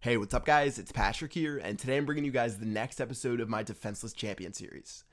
Hey, what's up guys? It's Patrick here, and today I'm bringing you guys the next episode of my Defenseless Champion series.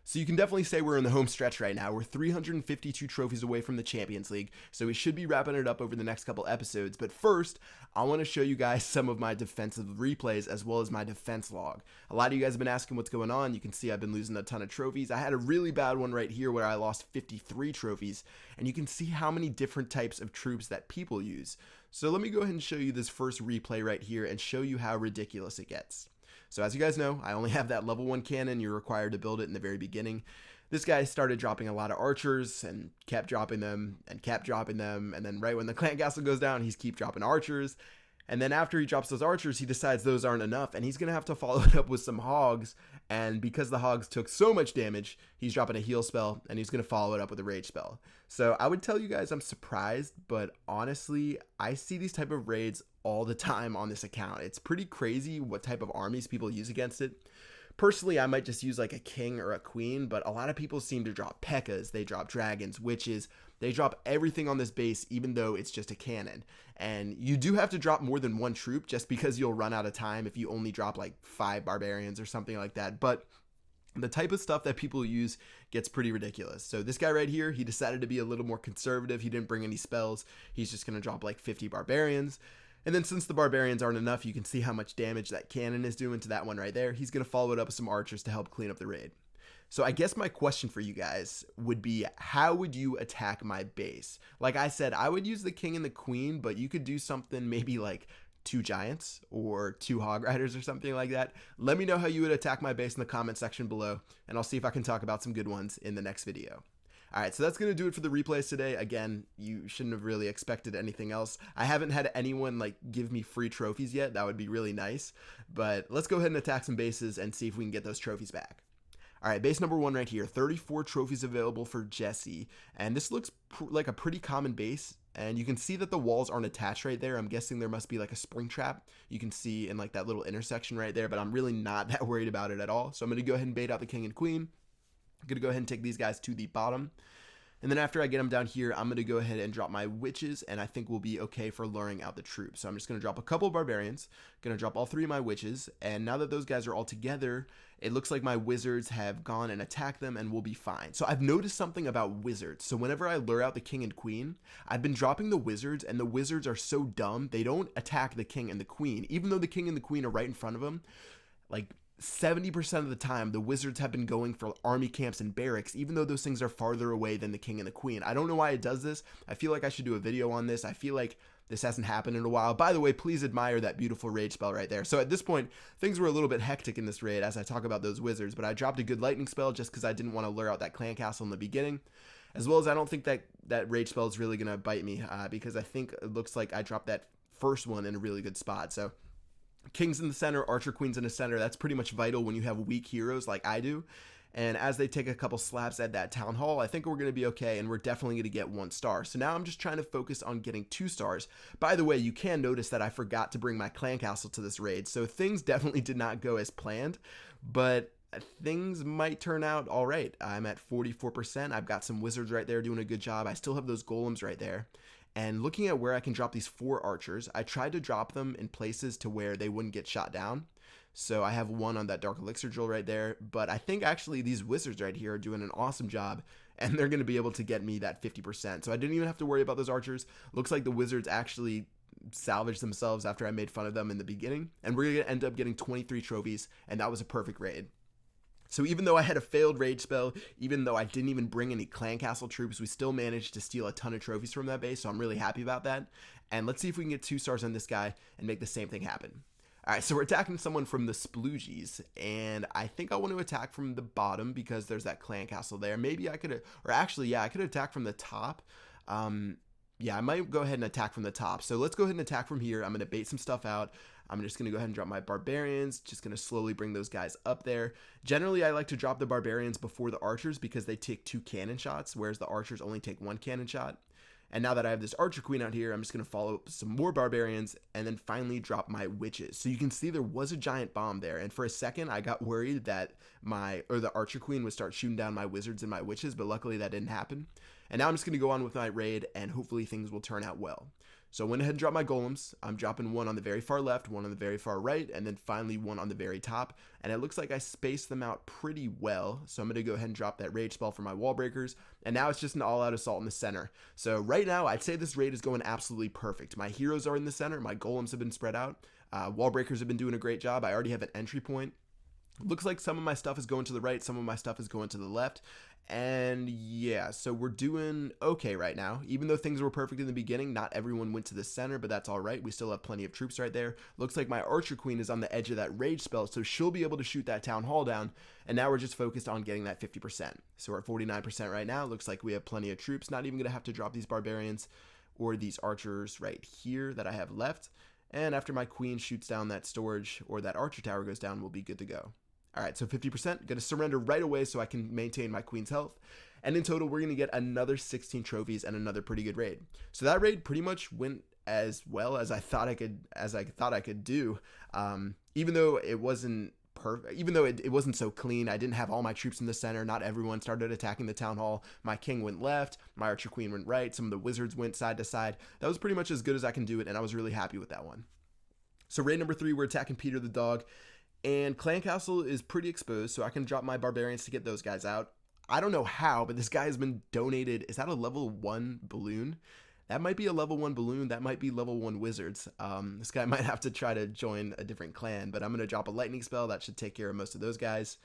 So you can definitely say we're in the home stretch right now. We're 352 trophies away from the Champions League, so we should be wrapping it up over the next couple episodes. But first, I want to show you guys some of my defensive replays as well as my defense log. A lot of you guys have been asking what's going on. You can see I've been losing a ton of trophies. I had a really bad one right here where I lost 53 trophies, and you can see how many different types of troops that people use. So let me go ahead and show you this first replay right here and show you how ridiculous it gets. So as you guys know, I only have that level 1 cannon. You're required to build it in the very beginning. This guy started dropping a lot of archers and kept dropping them and kept dropping them. And then right when the clan castle goes down, he's keep dropping archers. And then after he drops those archers, he decides those aren't enough, and he's going to have to follow it up with some hogs. And because the hogs took so much damage, he's dropping a heal spell, and he's going to follow it up with a rage spell. So I would tell you guys I'm surprised, but honestly, I see these type of raids all the time on this account. It's pretty crazy what type of armies people use against it. Personally, I might just use like a king or a queen, but a lot of people seem to drop P.E.K.K.as, they drop dragons, witches, they drop everything on this base even though it's just a cannon. And you do have to drop more than one troop just because you'll run out of time if you only drop like 5 barbarians or something like that. But the type of stuff that people use gets pretty ridiculous. So this guy right here, he decided to be a little more conservative. He didn't bring any spells. He's just going to drop like 50 barbarians. And then since the barbarians aren't enough, you can see how much damage that cannon is doing to that one right there. He's going to follow it up with some archers to help clean up the raid. So I guess my question for you guys would be, how would you attack my base? Like I said, I would use the king and the queen, but you could do something maybe like 2 giants or 2 hog riders or something like that. Let me know how you would attack my base in the comment section below, and I'll see if I can talk about some good ones in the next video. Alright, so that's going to do it for the replays today. Again, you shouldn't have really expected anything else. I haven't had anyone like give me free trophies yet. That would be really nice. But let's go ahead and attack some bases and see if we can get those trophies back. Alright, base number 1 right here. 34 trophies available for Jesse. And this looks like a pretty common base. And you can see that the walls aren't attached right there. I'm guessing there must be like a spring trap. You can see in like that little intersection right there. But I'm really not that worried about it at all. So I'm going to go ahead and bait out the king and queen. I'm going to go ahead and take these guys to the bottom. And then after I get them down here, I'm going to go ahead and drop my witches, and I think we'll be okay for luring out the troops. So I'm just going to drop a couple of barbarians, going to drop all 3 of my witches, and now that those guys are all together, it looks like my wizards have gone and attacked them and we'll be fine. So I've noticed something about wizards. So whenever I lure out the king and queen, I've been dropping the wizards, and the wizards are so dumb, they don't attack the king and the queen. Even though the king and the queen are right in front of them, like 70% of the time, the wizards have been going for army camps and barracks, even though those things are farther away than the king and the queen. I don't know why it does this. I feel like I should do a video on this. I feel like this hasn't happened in a while. By the way, please admire that beautiful rage spell right there. So at this point, things were a little bit hectic in this raid as I talk about those wizards, but I dropped a good lightning spell just because I didn't want to lure out that clan castle in the beginning. As well as I don't think that rage spell is really going to bite me because I think it looks like I dropped that first one in a really good spot. So kings in the center, archer queens in the center, that's pretty much vital when you have weak heroes like I do. And as they take a couple slaps at that town hall, I think we're going to be okay, and we're definitely going to get 1 star. So now I'm just trying to focus on getting 2 stars. By the way, you can notice that I forgot to bring my clan castle to this raid, so things definitely did not go as planned, but things might turn out all right. I'm at 44%. I've got some wizards right there doing a good job. I still have those golems right there. And looking at where I can drop these 4 archers, I tried to drop them in places to where they wouldn't get shot down. So I have 1 on that dark elixir drill right there. But I think actually these wizards right here are doing an awesome job, and they're going to be able to get me that 50%. So I didn't even have to worry about those archers. Looks like the wizards actually salvaged themselves after I made fun of them in the beginning. And we're going to end up getting 23 trophies, and that was a perfect raid. So even though I had a failed rage spell, even though I didn't even bring any clan castle troops, we still managed to steal a ton of trophies from that base, so I'm really happy about that. And let's see if we can get 2 stars on this guy and make the same thing happen. Alright, so we're attacking someone from the sploogies, and I think I want to attack from the bottom because there's that clan castle there. Maybe I could, or actually, yeah, I could attack from the top. Yeah, I might go ahead and attack from the top. So let's go ahead and attack from here. I'm going to bait some stuff out. I'm just going to go ahead and drop my barbarians, just going to slowly bring those guys up there. Generally, I like to drop the barbarians before the archers because they take 2 cannon shots, whereas the archers only take 1 cannon shot. And now that I have this archer queen out here, I'm just going to follow up some more barbarians and then finally drop my witches. So you can see there was a giant bomb there. And for a second, I got worried that the archer queen would start shooting down my wizards and my witches, but luckily that didn't happen. And now I'm just going to go on with my raid and hopefully things will turn out well. So I went ahead and dropped my golems. I'm dropping one on the very far left, one on the very far right, and then finally one on the very top. And it looks like I spaced them out pretty well. So I'm going to go ahead and drop that rage spell for my wall breakers. And now it's just an all-out assault in the center. So right now, I'd say this raid is going absolutely perfect. My heroes are in the center. My golems have been spread out. Wall breakers have been doing a great job. I already have an entry point. Looks like some of my stuff is going to the right, some of my stuff is going to the left. And yeah, so we're doing okay right now. Even though things were perfect in the beginning, not everyone went to the center, but that's all right. We still have plenty of troops right there. Looks like my archer queen is on the edge of that rage spell, so she'll be able to shoot that town hall down. And now we're just focused on getting that 50%. So we're at 49% right now. Looks like we have plenty of troops. Not even going to have to drop these barbarians or these archers right here that I have left. And after my queen shoots down that storage or that archer tower goes down, we'll be good to go. All right, so 50%, going to surrender right away so I can maintain my queen's health. And in total, we're going to get another 16 trophies and another pretty good raid. So that raid pretty much went as well as I thought I could do. Even though it wasn't perfect, even though it wasn't so clean, I didn't have all my troops in the center. Not everyone started attacking the town hall. My king went left, my archer queen went right. Some of the wizards went side to side. That was pretty much as good as I can do it, and I was really happy with that one. So raid number 3, we're attacking Peter the dog. And Clan Castle is pretty exposed, so I can drop my barbarians to get those guys out. I don't know how, but this guy has been donated. Is that a level 1 balloon? That might be a level 1 balloon. That might be level 1 wizards. This guy might have to try to join a different clan, but I'm going to drop a lightning spell. That should take care of most of those guys.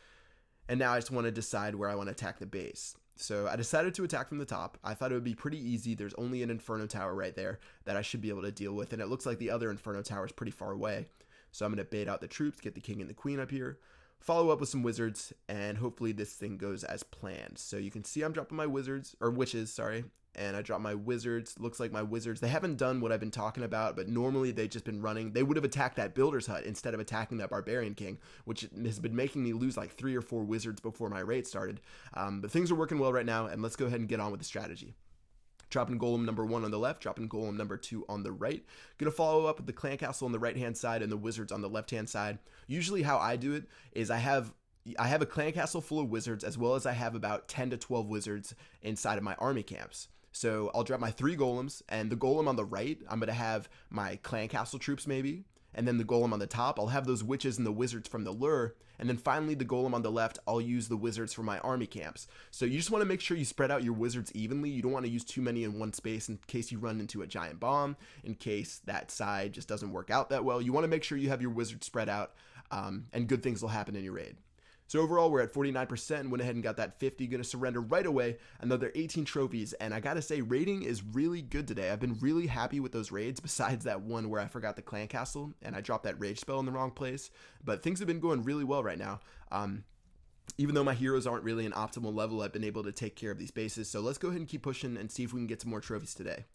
And now I just want to decide where I want to attack the base. So I decided to attack from the top. I thought it would be pretty easy. There's only an Inferno Tower right there that I should be able to deal with, and it looks like the other Inferno Tower is pretty far away. So I'm going to bait out the troops, get the king and the queen up here, follow up with some wizards, and hopefully this thing goes as planned. So you can see I'm dropping my wizards, or witches, sorry, and I dropped my wizards. Looks like my wizards, they haven't done what I've been talking about, but normally they've just been running. They would have attacked that builder's hut instead of attacking that barbarian king, which has been making me lose like 3 or 4 wizards before my raid started. But things are working well right now, and let's go ahead and get on with the strategy. Dropping golem number 1 on the left, dropping golem number 2 on the right. Gonna follow up with the clan castle on the right hand side and the wizards on the left hand side. Usually how I do it is I have a clan castle full of wizards, as well as I have about 10 to 12 wizards inside of my army camps. So I'll drop my 3 golems, and the golem on the right, I'm gonna have my clan castle troops maybe, and then the golem on the top, I'll have those witches and the wizards from the lure, and then finally the golem on the left, I'll use the wizards for my army camps. So you just want to make sure you spread out your wizards evenly. You don't want to use too many in one space in case you run into a giant bomb, in case that side just doesn't work out that well. You want to make sure you have your wizards spread out, and good things will happen in your raid. So overall, we're at 49%, went ahead and got that 50, gonna surrender right away, another 18 trophies, and I gotta say, raiding is really good today. I've been really happy with those raids, besides that one where I forgot the clan castle, and I dropped that rage spell in the wrong place, but things have been going really well right now. Even though my heroes aren't really an optimal level, I've been able to take care of these bases, so let's go ahead and keep pushing and see if we can get some more trophies today.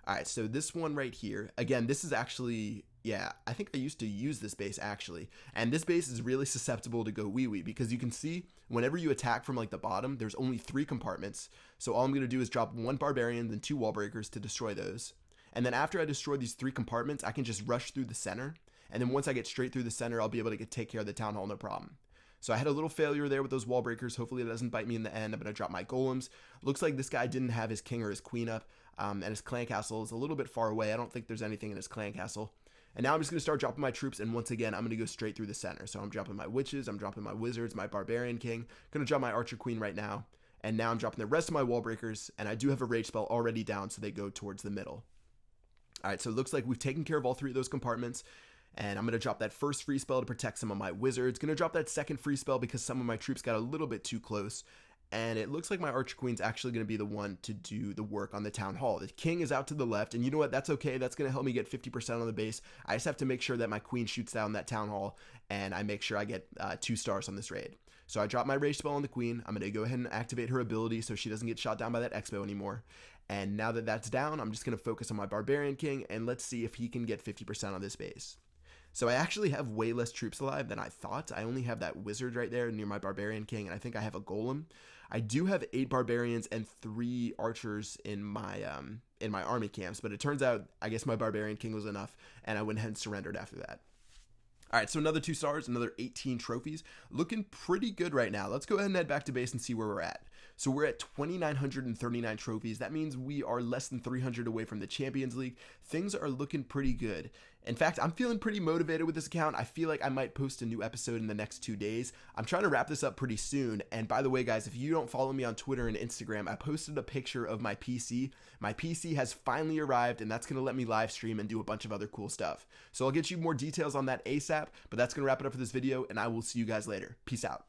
Alright, so this one right here, again, this is actually, yeah, I think I used to use this base actually, and this base is really susceptible to go wee-wee, because you can see whenever you attack from like the bottom, there's only 3 compartments, so all I'm going to do is drop 1 barbarian, then 2 wall breakers to destroy those, and then after I destroy these 3 compartments, I can just rush through the center, and then once I get straight through the center, I'll be able to take care of the town hall no problem. So I had a little failure there with those wall breakers. Hopefully it doesn't bite me in the end. I'm going to drop my golems. Looks like this guy didn't have his king or his queen up, and his clan castle is a little bit far away. I don't think there's anything in his clan castle. And now I'm just going to start dropping my troops, and once again, I'm going to go straight through the center. So I'm dropping my witches, I'm dropping my wizards, my barbarian king. Going to drop my archer queen right now. And now I'm dropping the rest of my wall breakers, and I do have a rage spell already down, so they go towards the middle. All right, so it looks like we've taken care of all 3 of those compartments. And I'm going to drop that first free spell to protect some of my wizards. Going to drop that second free spell because some of my troops got a little bit too close. And it looks like my Archer Queen's actually going to be the one to do the work on the Town Hall. The King is out to the left, and you know what? That's okay. That's going to help me get 50% on the base. I just have to make sure that my Queen shoots down that Town Hall, and I make sure I get 2 stars on this raid. So I drop my Rage spell on the Queen. I'm going to go ahead and activate her ability so she doesn't get shot down by that Expo anymore. And now that that's down, I'm just going to focus on my Barbarian King, and let's see if he can get 50% on this base. So I actually have way less troops alive than I thought. I only have that wizard right there near my Barbarian King, and I think I have a golem. I do have 8 barbarians and 3 archers in my army camps, but it turns out I guess my Barbarian King was enough, and I went ahead and surrendered after that. All right, so another 2 stars, another 18 trophies. Looking pretty good right now. Let's go ahead and head back to base and see where we're at. So we're at 2,939 trophies. That means we are less than 300 away from the Champions League. Things are looking pretty good. In fact, I'm feeling pretty motivated with this account. I feel like I might post a new episode in the next 2 days. I'm trying to wrap this up pretty soon. And by the way, guys, if you don't follow me on Twitter and Instagram, I posted a picture of my PC. My PC has finally arrived, and that's going to let me live stream and do a bunch of other cool stuff. So I'll get you more details on that ASAP, but that's going to wrap it up for this video, and I will see you guys later. Peace out.